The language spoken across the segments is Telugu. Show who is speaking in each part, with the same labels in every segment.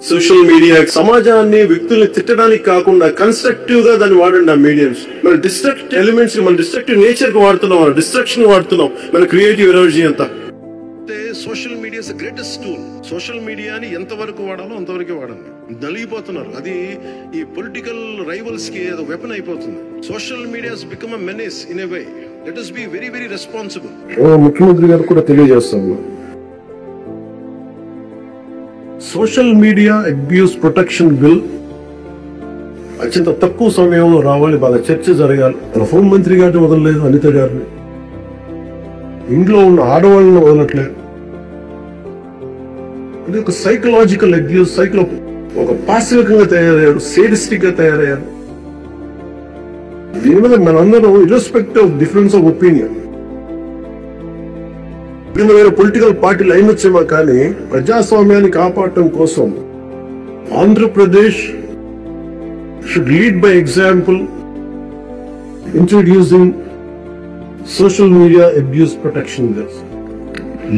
Speaker 1: సోషల్ మీడియా సమాజాన్ని వ్యక్తుల్ని తిట్టడానికి కాకుండా కన్స్ట్రక్టివ్ గా దాన్ని వాడండి. ఆ మీడియంస్ మన డిస్ట్రక్ట్ ఎలిమెంట్స్ మన డిస్ట్రక్టివ్ నేచర్ కు వాడుతున్నాం, డిస్ట్రక్షన్ వాడుతున్నాం, మన క్రియేటివ్ ఎనర్జీ అంతా. Social media is greatest tool. Social మీడియాని ఎంతవరకు వాడాలో అంతవరకే వాడండి. నలిగిపోతున్నారు, అది ఈ పొలిటికల్ రైవల్స్ కి ఏదో వెపన్ అయిపోతుంది. Social media has become a menace in a way. Let us be very very responsible.
Speaker 2: ముఖ్యమంత్రి గారు కూడా తెలియజేస్తాము, social media abuse protection bill అత్యంత తక్కువ సమయంలో రావాలి, బాగా చర్చ జరగాలి. హోంమంత్రి గారిని వదలలేదు, అనిత గారిని, ఇంట్లో ఉన్న ఆడవాళ్ళని వదలట్లేదు. ఇది ఒక సైకలాజికల్ అబ్యూస్, ఒక పాసికంగా తయారయ్యాడు, సేడిస్టిక్ గా తయారయ్యాడు. దీని మీద మనందరం irrespective of difference of opinion, వేరే పొలిటికల్ పార్టీలు అయినొచ్చేమో కానీ ప్రజాస్వామ్యాన్ని కాపాడటం కోసం Andhra Pradesh should lead by example introducing social media abuse protection bill.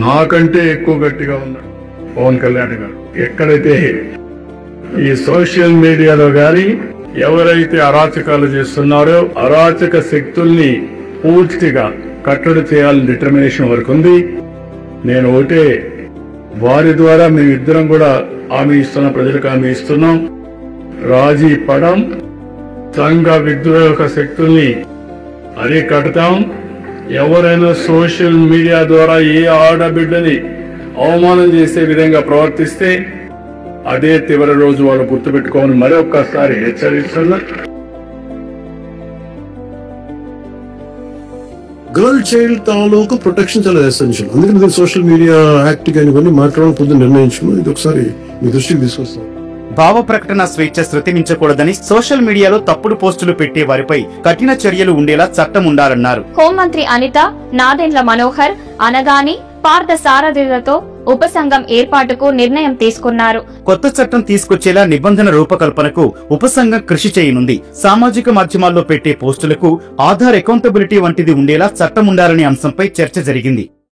Speaker 3: నాకంటే ఎక్కువ గట్టిగా ఉన్నాడు పవన్ కళ్యాణ్ గారు. ఎక్కడైతే ఈ సోషల్ మీడియాలో గాని ఎవరైతే అరాచకాలు చేస్తున్నారో అరాచక శక్తుల్ని పూర్తిగా కట్టడి చేయాలని డిటర్మినేషన్ వరకు ఉంది. నేను ఒకటే, వారి ద్వారా మేమిద్దరం కూడా హామీ ఇస్తున్నాం, ప్రజలకు హామీ ఇస్తున్నాం, రాజీ పడం, సంఘ విద్రోహక శక్తుల్ని అరికడతాం. ఎవరైనా సోషల్ మీడియా ద్వారా ఏ ఆడబిడ్డని అవమానం చేసే విధంగా ప్రవర్తిస్తే అదే చివరి రోజు వాళ్ళు గుర్తుపెట్టుకోమని మరొక్కసారి హెచ్చరిస్తున్నా.
Speaker 2: గర్ల్ చైల్డ్ తాలూకు ప్రొటెక్షన్ చాలా ఎసెన్షియల్. అందుకని సోషల్ మీడియా యాక్ట్ కానీ ఇవన్నీ మాట్లాడాలని పొద్దున్న నిర్ణయించుకున్నాం. ఇది ఒకసారి మీ దృష్టికి తీసుకొస్తాం.
Speaker 4: భావ ప్రకటన స్వేచ్ఛ శృతిమించకూడదని, సోషల్ మీడియాలో తప్పుడు పోస్టులు పెట్టే వారిపై కఠిన చర్యలు ఉండేలా చట్టం ఉండాలన్నారు.
Speaker 5: హోంమంత్రి అనిత, నాదెండ్ల మనోహర్, అనగాని, పార్థ సారథులతో ఉపసంఘం ఏర్పాటుకు నిర్ణయం తీసుకున్నారు.
Speaker 4: కొత్త చట్టం తీసుకొచ్చేలా నిబంధన రూపకల్పనకు ఉపసంఘం కృషి చేయనుంది. సామాజిక మాధ్యమాల్లో పెట్టే పోస్టులకు ఆధార్ అకౌంటబిలిటీ వంటిది ఉండేలా చట్టం ఉండాలనే అంశంపై చర్చ జరిగింది.